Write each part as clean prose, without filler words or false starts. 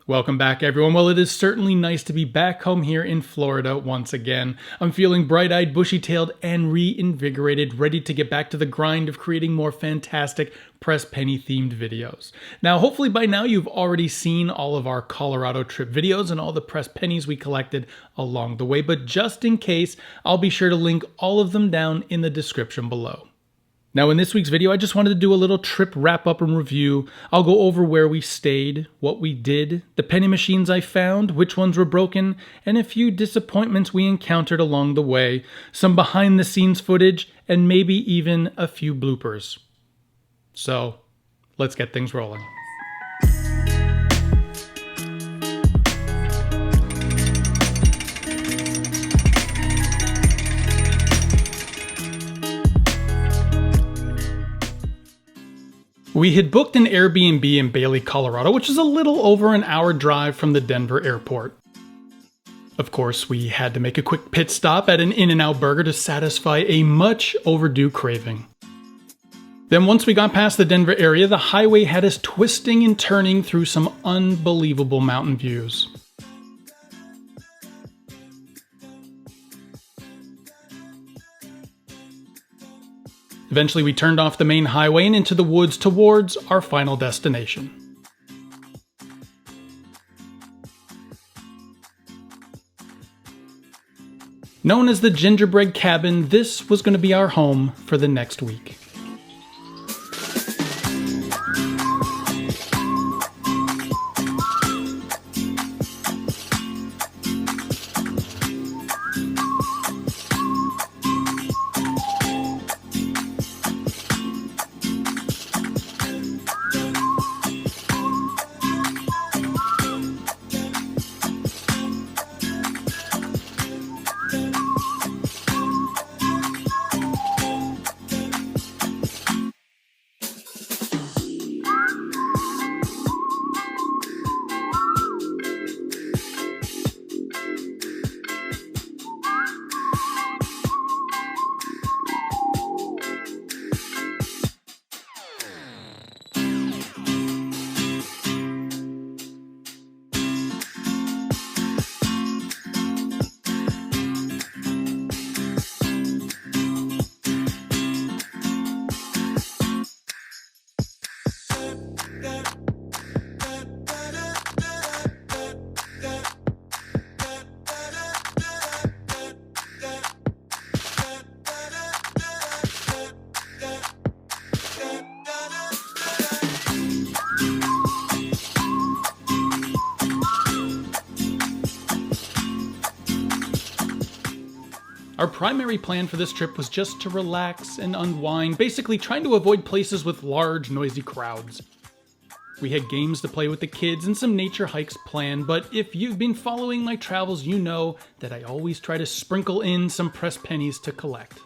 Welcome back, everyone. Well, it is certainly nice to be back home here in Florida once again. I'm feeling bright-eyed, bushy-tailed, and reinvigorated, ready to get back to the grind of creating more fantastic press penny-themed videos. Now, hopefully by now you've already seen all of our Colorado trip videos and all the press pennies we collected along the way, but just in case, I'll be sure to link all of them down in the description below. Now in this week's video, I just wanted to do a little trip wrap-up and review. I'll go over where we stayed, what we did, the penny machines I found, which ones were broken, and a few disappointments we encountered along the way, some behind-the-scenes footage, and maybe even a few bloopers. So, let's get things rolling. We had booked an Airbnb in Bailey, Colorado, which is a little over an hour drive from the Denver airport. Of course, we had to make a quick pit stop at an In-N-Out burger to satisfy a much overdue craving. Then once we got past the Denver area, the highway had us twisting and turning through some unbelievable mountain views. Eventually, we turned off the main highway and into the woods towards our final destination. Known as the Gingerbread Cabin, this was going to be our home for the next week. Our primary plan for this trip was just to relax and unwind, basically trying to avoid places with large, noisy crowds. We had games to play with the kids and some nature hikes planned, but if you've been following my travels, you know that I always try to sprinkle in some press pennies to collect.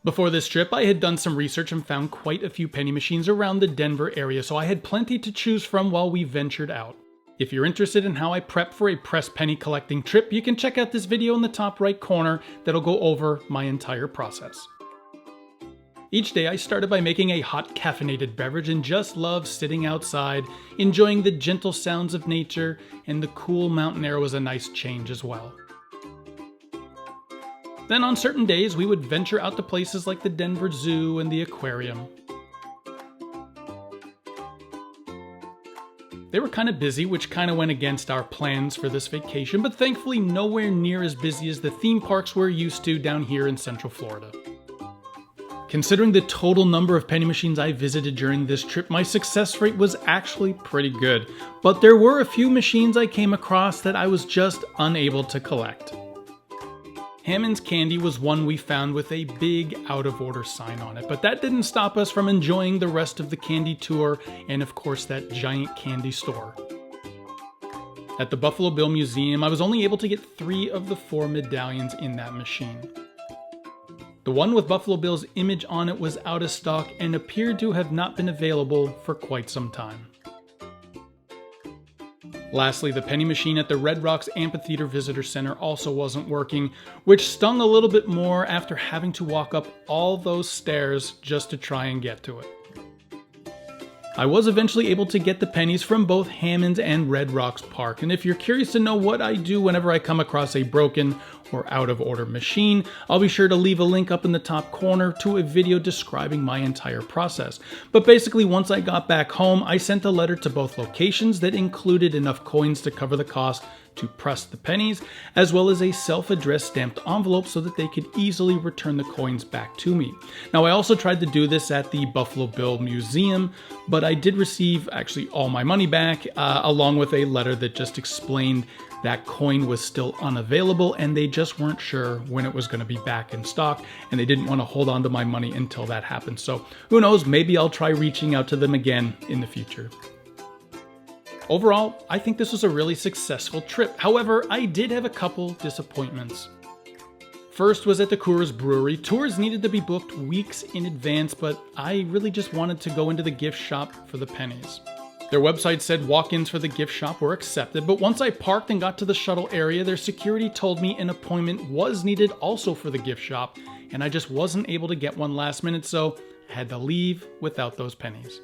Before this trip, I had done some research and found quite a few penny machines around the Denver area, so I had plenty to choose from while we ventured out. If you're interested in how I prep for a press penny collecting trip, you can check out this video in the top right corner that'll go over my entire process. Each day I started by making a hot caffeinated beverage and just loved sitting outside, enjoying the gentle sounds of nature, and the cool mountain air was a nice change as well. Then on certain days we would venture out to places like the Denver Zoo and the aquarium. They were kind of busy, which kind of went against our plans for this vacation, but thankfully nowhere near as busy as the theme parks we're used to down here in Central Florida. Considering the total number of penny machines I visited during this trip, my success rate was actually pretty good, but there were a few machines I came across that I was just unable to collect. Hammond's Candy was one we found with a big out-of-order sign on it, but that didn't stop us from enjoying the rest of the candy tour and of course that giant candy store. At the Buffalo Bill Museum, I was only able to get 3 of the 4 medallions in that machine. The one with Buffalo Bill's image on it was out of stock and appeared to have not been available for quite some time. Lastly, the penny machine at the Red Rocks Amphitheater Visitor Center also wasn't working, which stung a little bit more after having to walk up all those stairs just to try and get to it. I was eventually able to get the pennies from both Hammond's and Red Rocks Park, and if you're curious to know what I do whenever I come across a broken or out of order machine, I'll be sure to leave a link up in the top corner to a video describing my entire process. But basically, once I got back home, I sent a letter to both locations that included enough coins to cover the cost to press the pennies, as well as a self-addressed stamped envelope so that they could easily return the coins back to me. Now, I also tried to do this at the Buffalo Bill Museum, but I did receive actually all my money back, along with a letter that just explained that coin was still unavailable and they just weren't sure when it was going to be back in stock, and they didn't want to hold on to my money until that happened. So who knows, maybe I'll try reaching out to them again in the future. Overall, I think this was a really successful trip. However, I did have a couple disappointments. First was at the Coors Brewery. Tours needed to be booked weeks in advance, but I really just wanted to go into the gift shop for the pennies. Their website said walk-ins for the gift shop were accepted, but once I parked and got to the shuttle area, their security told me an appointment was needed also for the gift shop, and I just wasn't able to get one last minute, so I had to leave without those pennies.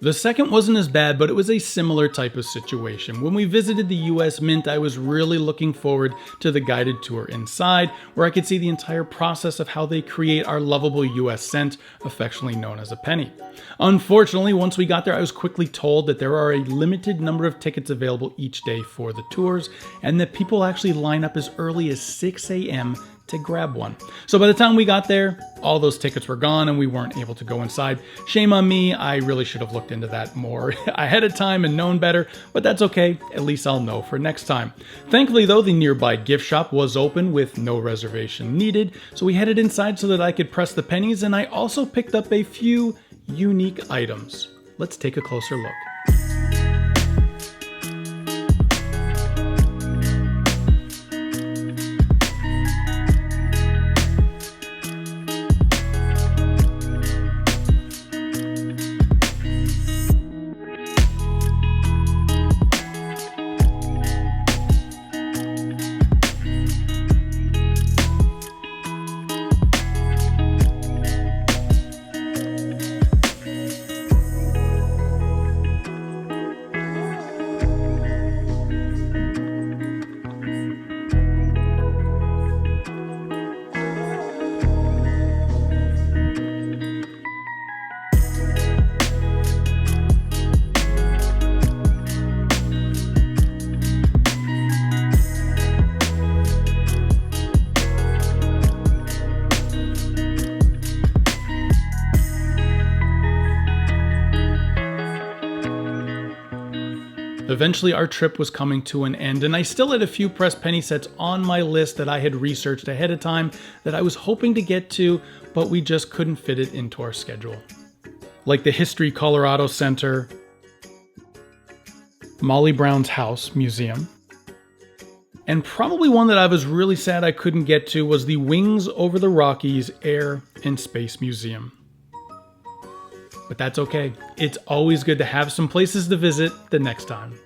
The second wasn't as bad, but it was a similar type of situation. When we visited the US Mint, I was really looking forward to the guided tour inside, where I could see the entire process of how they create our lovable US cent, affectionately known as a penny. Unfortunately, once we got there, I was quickly told that there are a limited number of tickets available each day for the tours, and that people actually line up as early as 6 a.m. to grab one. So by the time we got there, all those tickets were gone and we weren't able to go inside. Shame on me, I really should have looked into that more ahead of time and known better, but that's okay, at least I'll know for next time. Thankfully though, the nearby gift shop was open with no reservation needed, so we headed inside so that I could press the pennies, and I also picked up a few unique items. Let's take a closer look. Eventually our trip was coming to an end, and I still had a few pressed penny sets on my list that I had researched ahead of time that I was hoping to get to, but we just couldn't fit it into our schedule. Like the History Colorado Center, Molly Brown's House Museum, and probably one that I was really sad I couldn't get to was the Wings Over the Rockies Air and Space Museum. But that's okay. It's always good to have some places to visit the next time.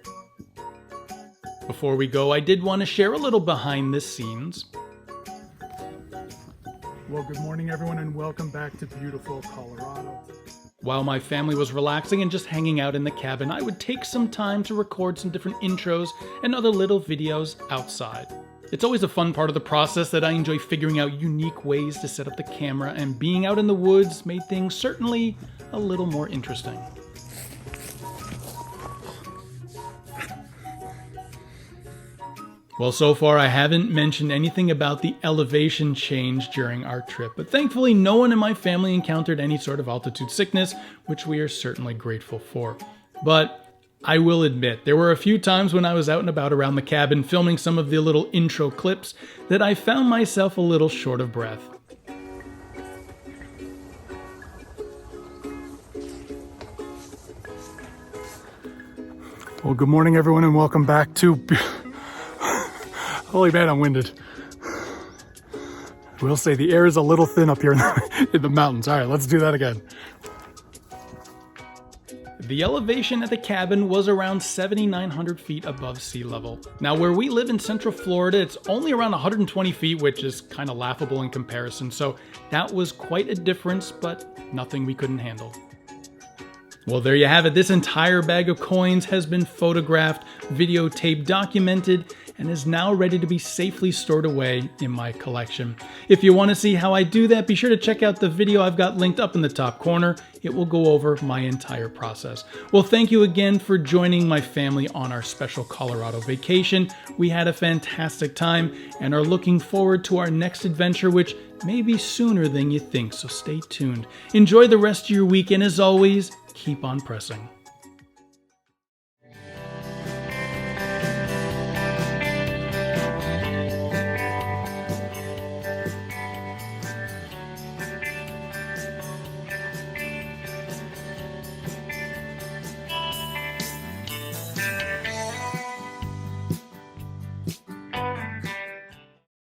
Before we go, I did want to share a little behind the scenes. Well, good morning everyone and welcome back to beautiful Colorado. While my family was relaxing and just hanging out in the cabin, I would take some time to record some different intros and other little videos outside. It's always a fun part of the process that I enjoy figuring out unique ways to set up the camera, and being out in the woods made things certainly a little more interesting. Well, so far I haven't mentioned anything about the elevation change during our trip, but thankfully no one in my family encountered any sort of altitude sickness, which we are certainly grateful for. But I will admit, there were a few times when I was out and about around the cabin filming some of the little intro clips that I found myself a little short of breath. Well, good morning everyone and welcome back to... Holy man, I'm winded. I will say the air is a little thin up here in the mountains. All right, let's do that again. The elevation at the cabin was around 7,900 feet above sea level. Now, where we live in Central Florida, it's only around 120 feet, which is kind of laughable in comparison. So that was quite a difference, but nothing we couldn't handle. Well, there you have it. This entire bag of coins has been photographed, videotaped, documented, and is now ready to be safely stored away in my collection. If you want to see how I do that, be sure to check out the video I've got linked up in the top corner. It will go over my entire process. Well, thank you again for joining my family on our special Colorado vacation. We had a fantastic time and are looking forward to our next adventure, which may be sooner than you think, so stay tuned. Enjoy the rest of your week, and as always, keep on pressing.